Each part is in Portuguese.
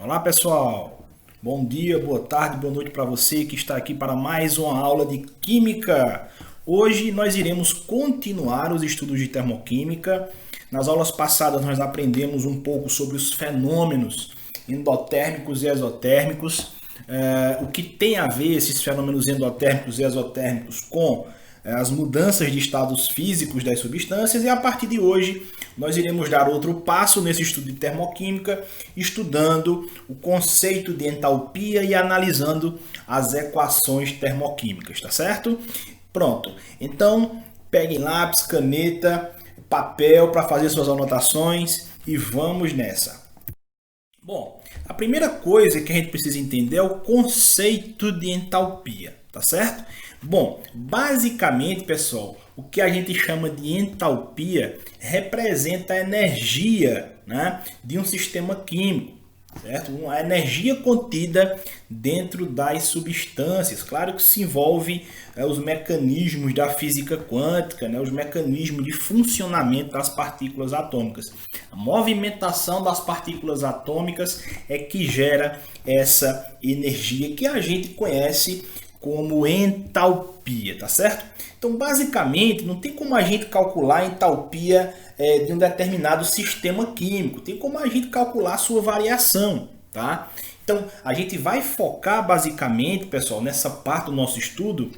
Olá pessoal, bom dia, boa tarde, boa noite para você que está aqui para mais uma aula de Química. Hoje nós iremos continuar os estudos de termoquímica. Nas aulas passadas nós aprendemos um pouco sobre os fenômenos endotérmicos e exotérmicos, o que tem a ver esses fenômenos endotérmicos e exotérmicos com as mudanças de estados físicos das substâncias, e a partir de hoje nós iremos dar outro passo nesse estudo de termoquímica, estudando o conceito de entalpia e analisando as equações termoquímicas, tá certo? Pronto, então peguem lápis, caneta, papel para fazer suas anotações e vamos nessa. Bom, a primeira coisa que a gente precisa entender é o conceito de entalpia, tá certo? Bom, basicamente, pessoal, o que a gente chama de entalpia representa a energia, né, de um sistema químico, certo? A energia contida dentro das substâncias. Claro que se envolve os mecanismos da física quântica, né, os mecanismos de funcionamento das partículas atômicas. A movimentação das partículas atômicas é que gera essa energia que a gente conhece como entalpia, tá certo? Então, basicamente, não tem como a gente calcular a entalpia de um determinado sistema químico, tem como a gente calcular a sua variação, tá? Então, a gente vai focar basicamente, pessoal, nessa parte do nosso estudo,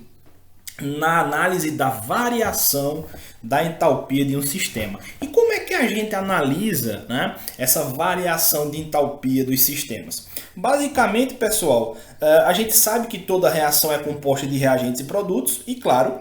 na análise da variação da entalpia de um sistema. E como é que a gente analisa, né, essa variação de entalpia dos sistemas? Basicamente, pessoal, a gente sabe que toda reação é composta de reagentes e produtos, e claro,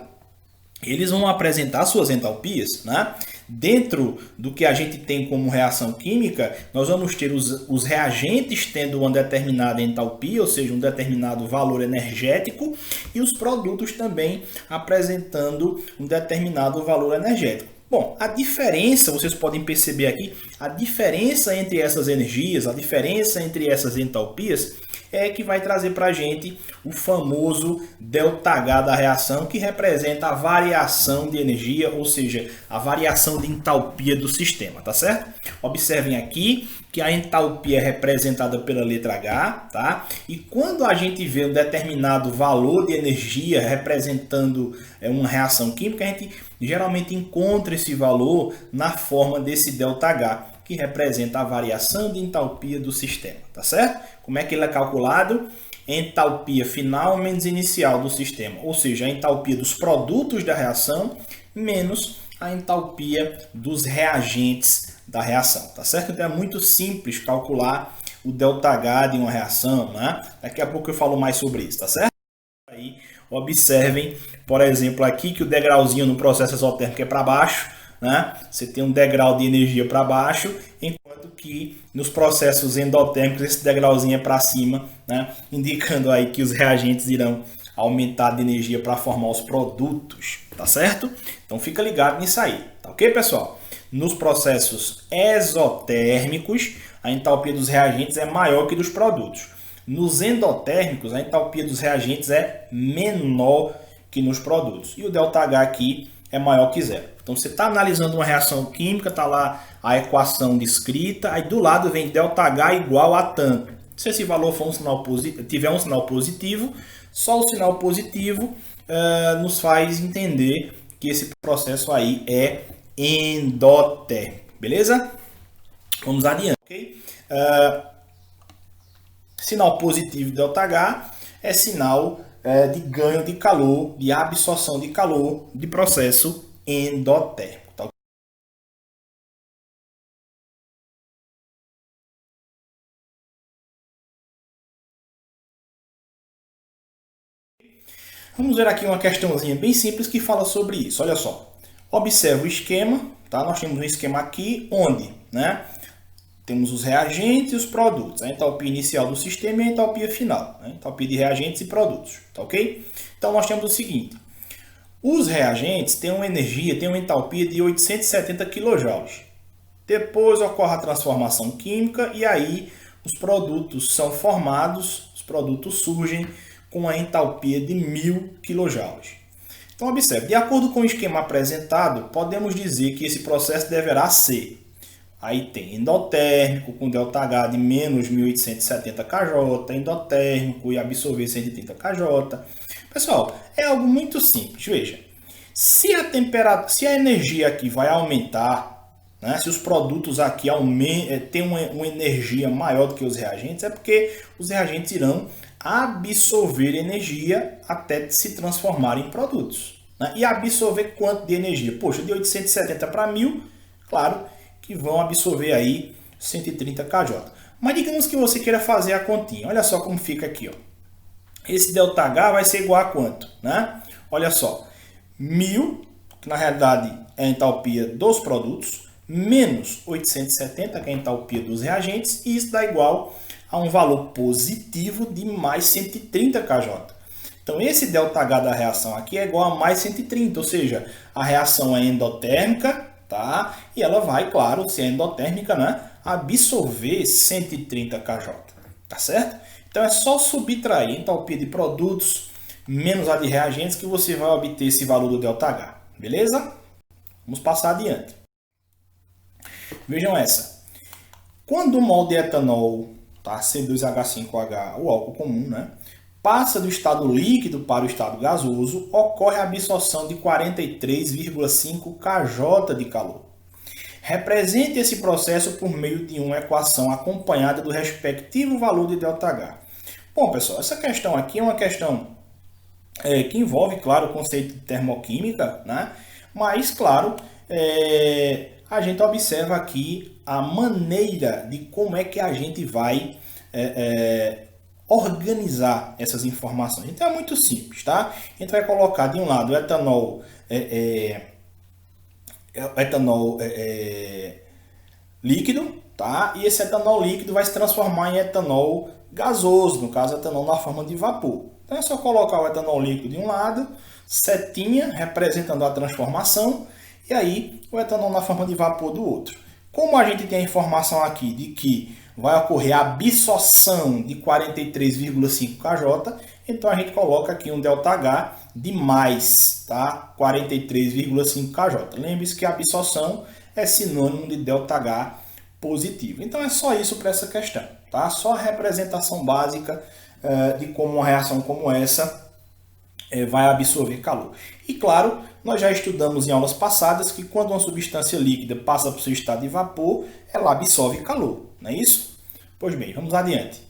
eles vão apresentar suas entalpias, né? Dentro do que a gente tem como reação química, nós vamos ter os reagentes tendo uma determinada entalpia, ou seja, um determinado valor energético, e os produtos também apresentando um determinado valor energético. Bom, a diferença, vocês podem perceber aqui, a diferença entre essas energias, a diferença entre essas entalpias, é que vai trazer para a gente o famoso ΔH da reação, que representa a variação de energia, ou seja, a variação de entalpia do sistema, tá certo? Observem aqui que a entalpia é representada pela letra H, tá? E quando a gente vê um determinado valor de energia representando uma reação química, a gente geralmente encontra esse valor na forma desse ΔH, que representa a variação de entalpia do sistema, tá certo? Como é que ele é calculado? Entalpia final menos inicial do sistema, ou seja, a entalpia dos produtos da reação menos a entalpia dos reagentes da reação, tá certo? Então é muito simples calcular o ΔH de uma reação, né? Daqui a pouco eu falo mais sobre isso, tá certo? Aí, observem, por exemplo, aqui que o degrauzinho no processo exotérmico é para baixo, né? Você tem um degrau de energia para baixo, enquanto que nos processos endotérmicos esse degrauzinho é para cima, né? Indicando aí que os reagentes irão aumentar de energia para formar os produtos, tá certo? Então fica ligado nisso aí, tá ok, pessoal? Nos processos exotérmicos, a entalpia dos reagentes é maior que dos produtos. Nos endotérmicos, a entalpia dos reagentes é menor que nos produtos. E o ΔH aqui é maior que zero. Então, você está analisando uma reação química, está lá a equação descrita, aí do lado vem ΔH igual a tanto. Se esse valor for tiver um sinal positivo, só o sinal positivo nos faz entender que esse processo aí é endotérmico. Beleza? Vamos adiante, ok? Sinal positivo de ΔH é sinal de ganho de calor, de absorção de calor de processo endotérmico. Tá? Vamos ver aqui uma questãozinha bem simples que fala sobre isso. Olha só. Observe o esquema. Tá? Nós temos um esquema aqui onde, né, temos os reagentes e os produtos. A entalpia inicial do sistema e a entalpia final. Né? Entalpia de reagentes e produtos. Tá ok? Então nós temos o seguinte. Os reagentes têm uma energia, têm uma entalpia de 870 kJ. Depois ocorre a transformação química e aí os produtos são formados, os produtos surgem com a entalpia de 1000 kJ. Então observe, de acordo com o esquema apresentado, podemos dizer que esse processo deverá ser Aí tem endotérmico com ΔH de menos 1870 kJ, endotérmico e absorver 130 kJ. Pessoal, é algo muito simples. Veja, se a temperatura, se a energia aqui vai aumentar, né, se os produtos aqui têm uma energia maior do que os reagentes, é porque os reagentes irão absorver energia até se transformar em produtos. Né? E absorver quanto de energia? Poxa, de 870 para 1000, claro que vão absorver aí 130 kJ. Mas digamos que você queira fazer a continha. Olha só como fica aqui. Ó. Esse ΔH vai ser igual a quanto? Né? Olha só, 1000, que na realidade é a entalpia dos produtos, menos 870, que é a entalpia dos reagentes, e isso dá igual a um valor positivo de mais 130 kJ. Então esse ΔH da reação aqui é igual a mais 130, ou seja, a reação é endotérmica, tá? E ela vai, claro, se é endotérmica, né, absorver 130 kJ, tá certo? Então é só subtrair a entalpia de produtos menos a de reagentes que você vai obter esse valor do ΔH, beleza? Vamos passar adiante. Vejam essa. Quando o mol de etanol, tá, C2H5OH, o álcool comum, né, passa do estado líquido para o estado gasoso, ocorre a absorção de 43,5 kJ de calor. Represente esse processo por meio de uma equação acompanhada do respectivo valor de ΔH. Bom, pessoal, essa questão aqui é uma questão que envolve, claro, o conceito de termoquímica, né? Mas, claro, a gente observa aqui a maneira de como é que a gente vai organizar essas informações. Então é muito simples, tá? A gente vai colocar de um lado o etanol, líquido, tá? E esse etanol líquido vai se transformar em etanol gasoso, no caso etanol na forma de vapor. Então é só colocar o etanol líquido de um lado, setinha representando a transformação, e aí o etanol na forma de vapor do outro. Como a gente tem a informação aqui de que vai ocorrer a absorção de 43,5 kJ, então a gente coloca aqui um ΔH de mais, tá? 43,5 kJ. Lembre-se que a absorção é sinônimo de ΔH positivo. Então é só isso para essa questão, tá? Só a representação básica de como uma reação como essa vai absorver calor. E claro, nós já estudamos em aulas passadas que quando uma substância líquida passa para o seu estado de vapor, ela absorve calor, não é isso? Pois bem, vamos adiante.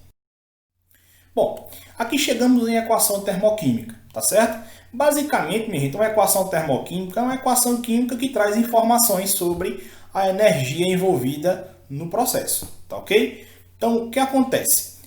Bom, aqui chegamos em equação termoquímica, tá certo? Basicamente, minha gente, uma equação termoquímica é uma equação química que traz informações sobre a energia envolvida no processo, tá ok? Então, o que acontece?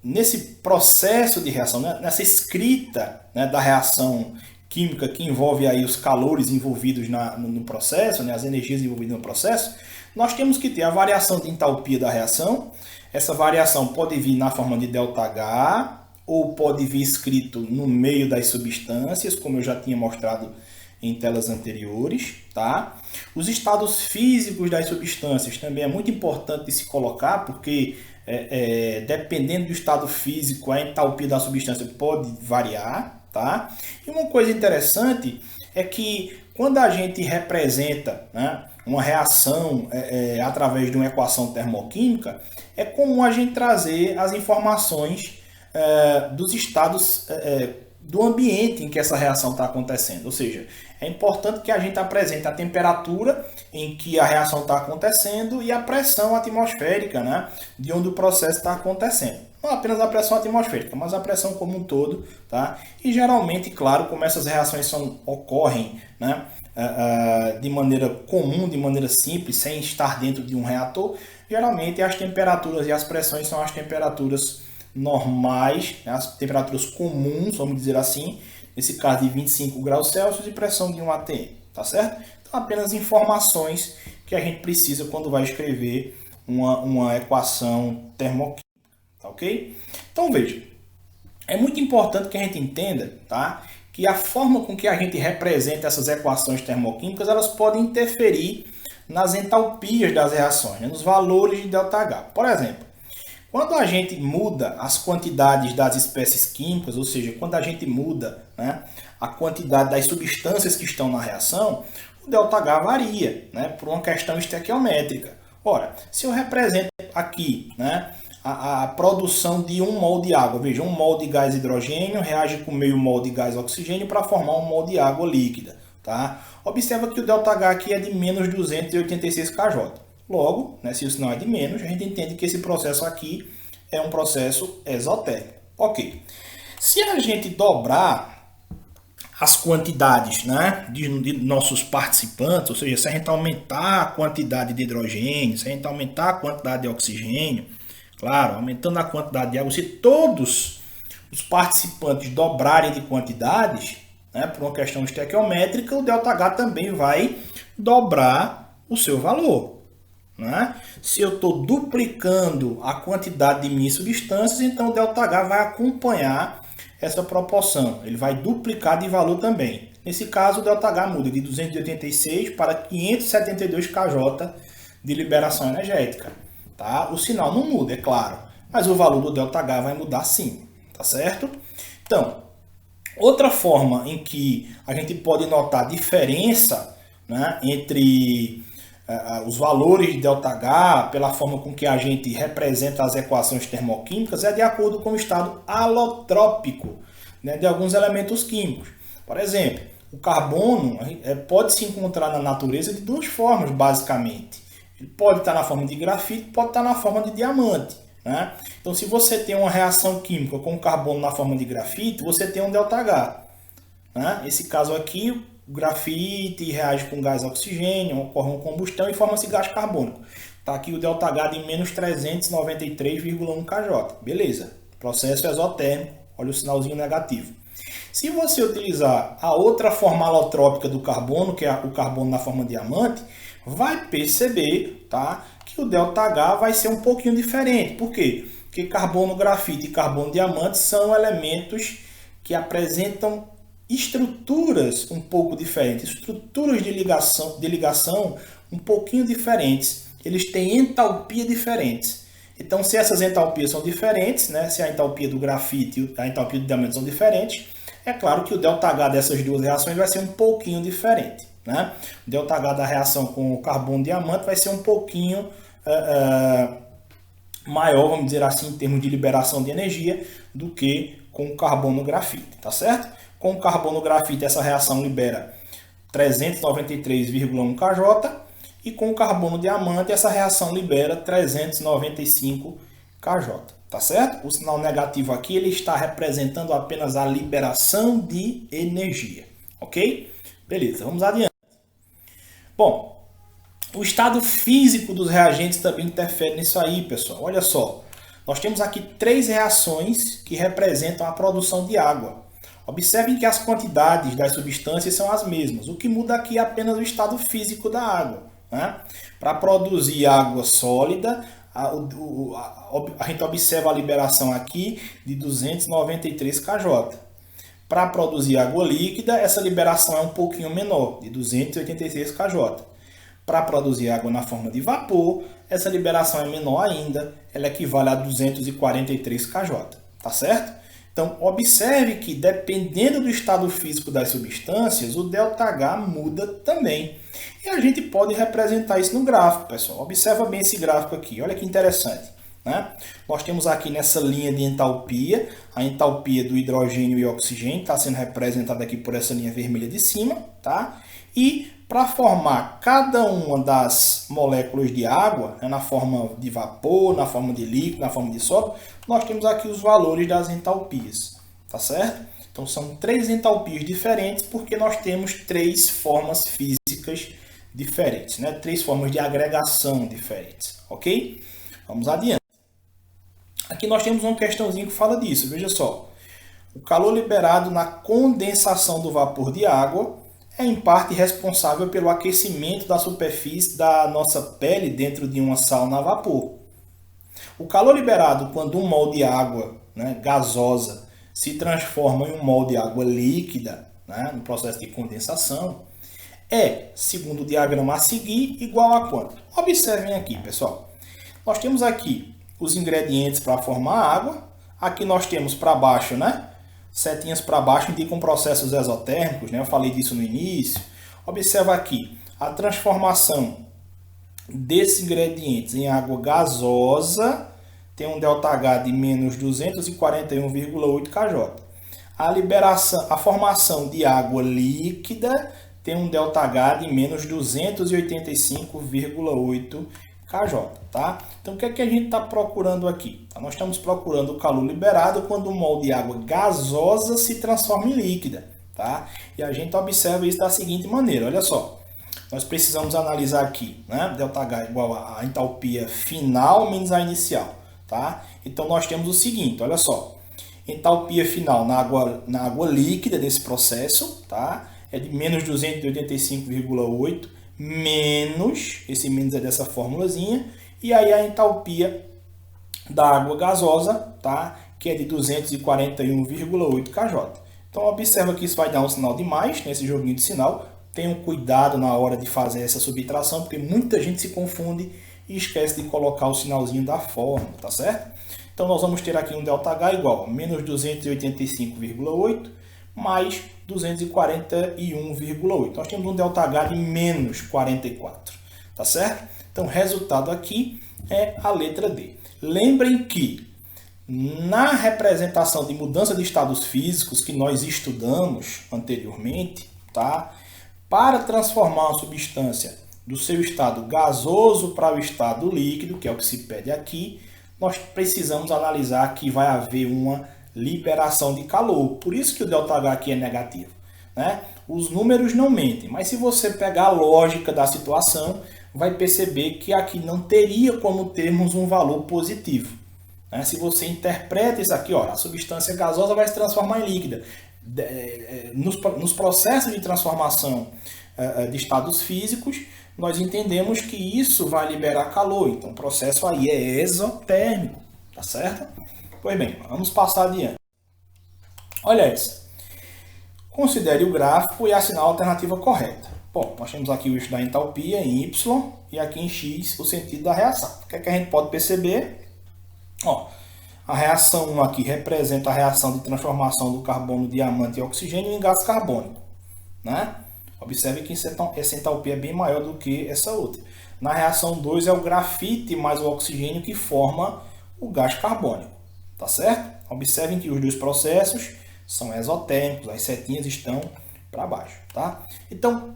Nesse processo de reação, né, nessa escrita, né, da reação química que envolve aí os calores envolvidos no processo, né, as energias envolvidas no processo, nós temos que ter a variação de entalpia da reação. Essa variação pode vir na forma de ΔH ou pode vir escrito no meio das substâncias, como eu já tinha mostrado em telas anteriores, tá? Os estados físicos das substâncias também é muito importante de se colocar, porque dependendo do estado físico, a entalpia da substância pode variar, tá? E uma coisa interessante é que quando a gente representa, né, uma reação através de uma equação termoquímica, é comum a gente trazer as informações dos estados do ambiente em que essa reação está acontecendo. Ou seja, é importante que a gente apresente a temperatura em que a reação está acontecendo e a pressão atmosférica, né, de onde o processo está acontecendo. Não apenas a pressão atmosférica, mas a pressão como um todo, tá? E geralmente, claro, como essas reações ocorrem, né, de maneira comum, de maneira simples, sem estar dentro de um reator, geralmente as temperaturas e as pressões são as temperaturas normais, né, as temperaturas comuns, vamos dizer assim, nesse caso de 25 graus Celsius e pressão de 1 atm, tá certo? Então, apenas informações que a gente precisa quando vai escrever uma equação termoquímica, tá ok? Então, veja, é muito importante que a gente entenda, tá, que a forma com que a gente representa essas equações termoquímicas, elas podem interferir nas entalpias das reações, né, nos valores de ΔH. Por exemplo, quando a gente muda as quantidades das espécies químicas, ou seja, quando a gente muda, né, a quantidade das substâncias que estão na reação, o ΔH varia, né, por uma questão estequiométrica. Ora, se eu represento aqui, né, a produção de 1 mol de água, veja, 1 mol de gás hidrogênio reage com meio mol de gás oxigênio para formar 1 mol de água líquida. Tá? Observa que o ΔH aqui é de menos 286 kJ. Logo, né, se o sinal é de menos, a gente entende que esse processo aqui é um processo exotérmico. Ok. Se a gente dobrar as quantidades, né, de nossos participantes, ou seja, se a gente aumentar a quantidade de hidrogênio, se a gente aumentar a quantidade de oxigênio, claro, aumentando a quantidade de água, se todos os participantes dobrarem de quantidades, né, por uma questão estequiométrica, o ΔH também vai dobrar o seu valor. Né? Se eu estou duplicando a quantidade de minhas substâncias, então o ΔH vai acompanhar essa proporção. Ele vai duplicar de valor também. Nesse caso, o ΔH muda de 286 para 572 kJ de liberação energética. Tá? O sinal não muda, é claro, mas o valor do ΔH vai mudar sim. Tá certo? Então, outra forma em que a gente pode notar diferença, né, entre os valores de ΔH, pela forma com que a gente representa as equações termoquímicas, é de acordo com o estado alotrópico, né, de alguns elementos químicos. Por exemplo, o carbono pode se encontrar na natureza de duas formas, basicamente. Ele pode estar na forma de grafito, pode estar na forma de diamante. Né? Então, se você tem uma reação química com carbono na forma de grafite, você tem um ΔH. Né? Esse caso aqui, o grafite reage com gás oxigênio, ocorre uma combustão e forma-se gás carbônico. Está aqui o ΔH de menos 393,1 kJ. Beleza, processo exotérmico, olha o sinalzinho negativo. Se você utilizar a outra forma alotrópica do carbono, que é o carbono na forma de diamante, vai perceber, tá, que o ΔH vai ser um pouquinho diferente. Por quê? Porque carbono grafite e carbono diamante são elementos que apresentam estruturas um pouco diferentes, estruturas de ligação um pouquinho diferentes. Eles têm entalpia diferentes. Então, se essas entalpias são diferentes, né, se a entalpia do grafite e a entalpia do diamante são diferentes, é claro que o ΔH dessas duas reações vai ser um pouquinho diferente. Né? O ΔH da reação com o carbono diamante vai ser um pouquinho maior, vamos dizer assim, em termos de liberação de energia, do que com o carbono grafite, tá certo? Com o carbono grafite essa reação libera 393,1 kJ e com o carbono diamante essa reação libera 395 kJ, tá certo? O sinal negativo aqui ele está representando apenas a liberação de energia, ok? Beleza, vamos adiante. Bom, o estado físico dos reagentes também interfere nisso aí, pessoal. Olha só, nós temos aqui 3 reações que representam a produção de água. Observem que as quantidades das substâncias são as mesmas. O que muda aqui é apenas o estado físico da água. Né? Para produzir água sólida, a gente observa a liberação aqui de 293 kJ. Para produzir água líquida, essa liberação é um pouquinho menor, de 286 kJ. Para produzir água na forma de vapor, essa liberação é menor ainda, ela equivale a 243 kJ. Tá certo? Então, observe que, dependendo do estado físico das substâncias, o ΔH muda também. E a gente pode representar isso no gráfico, pessoal. Observa bem esse gráfico aqui, olha que interessante. Né? Nós temos aqui nessa linha de entalpia, a entalpia do hidrogênio e oxigênio, está sendo representada aqui por essa linha vermelha de cima. Tá? E para formar cada uma das moléculas de água, né, na forma de vapor, na forma de líquido, na forma de sólido, nós temos aqui os valores das entalpias, tá certo? Então são 3 entalpias diferentes porque nós temos 3 formas físicas diferentes, né? 3 formas de agregação diferentes, ok? Vamos adiante. Aqui nós temos uma questãozinha que fala disso, veja só. O calor liberado na condensação do vapor de água é em parte responsável pelo aquecimento da superfície da nossa pele dentro de uma sauna a vapor. O calor liberado quando um mol de água, né, gasosa se transforma em um mol de água líquida, né, no processo de condensação, é, segundo o diagrama a seguir, igual a quanto? Observem aqui, pessoal. Nós temos aqui os ingredientes para formar a água. Aqui nós temos para baixo, né? Setinhas para baixo indicam processos exotérmicos, né? Eu falei disso no início. Observa aqui, a transformação desses ingredientes em água gasosa tem um ΔH de menos 241,8 kJ. A formação de água líquida tem um ΔH de menos 285,8 kJ. Tá? Então, o que é que a gente está procurando aqui? Nós estamos procurando o calor liberado quando o mol de água gasosa se transforma em líquida. Tá? E a gente observa isso da seguinte maneira, olha só. Nós precisamos analisar aqui, né? ΔH igual a entalpia final menos a inicial. Tá? Então, nós temos o seguinte, olha só. Entalpia final na água líquida desse processo, tá? É de menos 285,8, menos, esse menos é dessa formulazinha, e aí a entalpia da água gasosa, tá? Que é de 241,8 kJ. Então, observa que isso vai dar um sinal de mais nesse joguinho de sinal. Tenham cuidado na hora de fazer essa subtração, porque muita gente se confunde e esquece de colocar o sinalzinho da fórmula, tá certo? Então, nós vamos ter aqui um ΔH igual a menos 285,8 mais 241,8. Nós temos um ΔH de menos 44, tá certo? Então, o resultado aqui é a letra D. Lembrem que na representação de mudança de estados físicos que nós estudamos anteriormente, tá? Para transformar uma substância do seu estado gasoso para o estado líquido, que é o que se pede aqui, nós precisamos analisar que vai haver uma liberação de calor. Por isso que o ΔH aqui é negativo, né? Os números não mentem, mas se você pegar a lógica da situação, vai perceber que aqui não teria como termos um valor positivo, né? Se você interpreta isso aqui, ó, a substância gasosa vai se transformar em líquida. Nos processos de transformação de estados físicos, nós entendemos que isso vai liberar calor. Então, o processo aí é exotérmico, tá certo? Pois bem, vamos passar adiante. Olha essa. Considere o gráfico e assinale a alternativa correta. Bom, nós temos aqui o eixo da entalpia em Y e aqui em X o sentido da reação. O que é que a gente pode perceber? Ó, a reação 1 aqui representa a reação de transformação do carbono, diamante e oxigênio em gás carbônico, né? Observe que essa entalpia é bem maior do que essa outra. Na reação 2 é o grafite mais o oxigênio que forma o gás carbônico, tá certo? Observem que os dois processos são exotérmicos, as setinhas estão para baixo, tá? Então,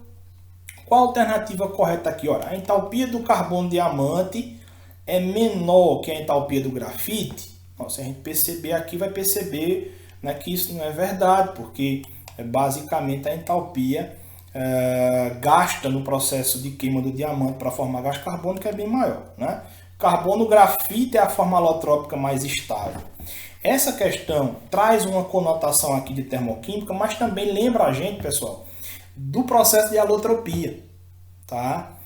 qual a alternativa correta aqui? Olha, a entalpia do carbono diamante é menor que a entalpia do grafite. Então, se a gente perceber aqui, vai perceber, né, que isso não é verdade, porque basicamente a entalpia gasta no processo de queima do diamante para formar gás carbônico é bem maior, né? Carbono grafite é a forma alotrópica mais estável. Essa questão traz uma conotação aqui de termoquímica, mas também lembra a gente, pessoal, do processo de alotropia, tá?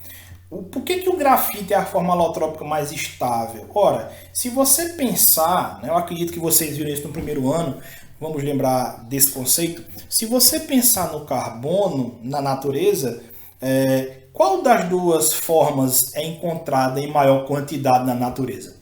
Por que o grafite é a forma alotrópica mais estável? Ora, se você pensar, né, eu acredito que vocês viram isso no primeiro ano, vamos lembrar desse conceito. Se você pensar no carbono, na natureza, qual das duas formas é encontrada em maior quantidade na natureza?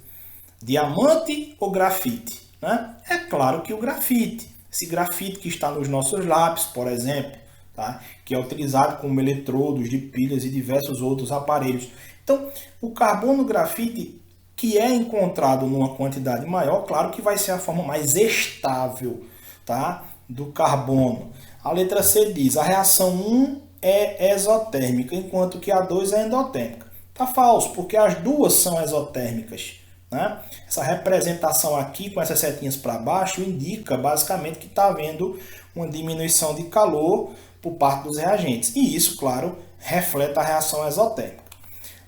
Diamante ou grafite? Né? É claro que o grafite. Esse grafite que está nos nossos lápis, por exemplo, tá? Que é utilizado como eletrodos de pilhas e diversos outros aparelhos. Então, o carbono grafite, que é encontrado numa quantidade maior, claro que vai ser a forma mais estável, tá, do carbono. A letra C diz, a reação 1 é exotérmica, enquanto que a 2 é endotérmica. Tá falso, porque as duas são exotérmicas, né? Essa representação aqui, com essas setinhas para baixo, indica basicamente que está havendo uma diminuição de calor por parte dos reagentes. E isso, claro, reflete a reação exotérmica.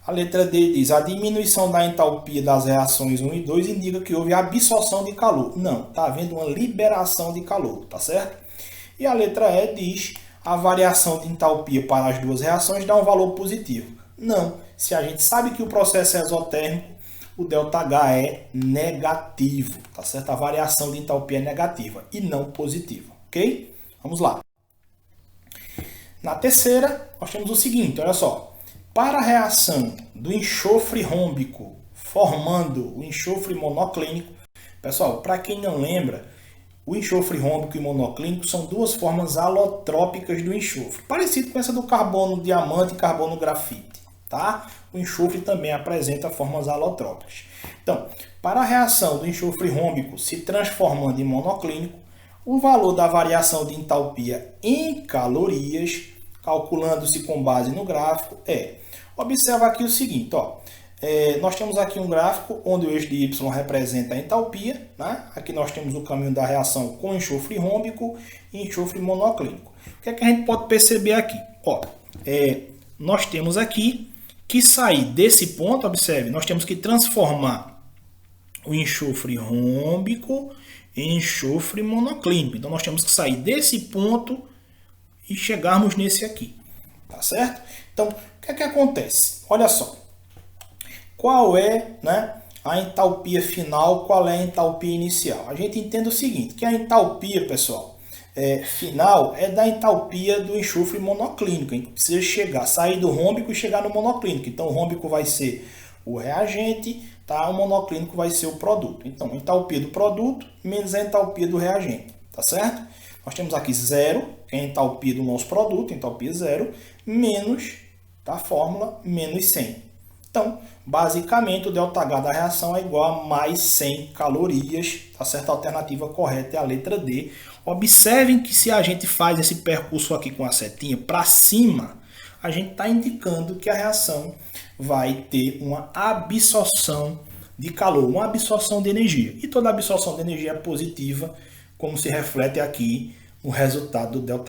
A letra D diz, a diminuição da entalpia das reações 1 e 2 indica que houve absorção de calor. Não, está havendo uma liberação de calor, tá certo? E a letra E diz, a variação de entalpia para as duas reações dá um valor positivo. Não, se a gente sabe que o processo é exotérmico, o ΔH é negativo, tá certo? A variação de entalpia é negativa e não positiva, ok? Vamos lá. Na terceira, nós temos o seguinte, olha só. Para a reação do enxofre rômbico formando o enxofre monoclínico, pessoal, para quem não lembra, o enxofre rômbico e monoclínico são duas formas alotrópicas do enxofre, parecido com essa do carbono diamante e carbono grafite, tá? O enxofre também apresenta formas alotrópicas. Então, para a reação do enxofre rômbico se transformando em monoclínico, o valor da variação de entalpia em calorias, calculando-se com base no gráfico, observa aqui o seguinte, ó. Nós temos aqui um gráfico onde o eixo de Y representa a entalpia, né? Aqui nós temos o caminho da reação com enxofre rômbico e enxofre monoclínico. O que é que a gente pode perceber aqui? Ó, nós temos aqui que sair desse ponto, observe, nós temos que transformar o enxofre rômbico em enxofre monoclínico. Então nós temos que sair desse ponto e chegarmos nesse aqui, tá certo? Então, o que é que acontece? Olha só. Qual é, né, a entalpia final, qual é a entalpia inicial? A gente entende o seguinte, que a entalpia, pessoal, final é da entalpia do enxofre monoclínico. A gente precisa sair do rômbico e chegar no monoclínico. Então, o rômbico vai ser o reagente, tá? O monoclínico vai ser o produto. Então, a entalpia do produto menos a entalpia do reagente, tá certo? Nós temos aqui 0, que é a entalpia do nosso produto, entalpia 0, menos, tá? Fórmula, menos 100. Então, basicamente, o ΔH da reação é igual a mais 100 calorias, tá certo? A alternativa correta é a letra D. Observem que se a gente faz esse percurso aqui com a setinha para cima, a gente está indicando que a reação vai ter uma absorção de calor, uma absorção de energia. E toda absorção de energia é positiva, como se reflete aqui no resultado do ΔH.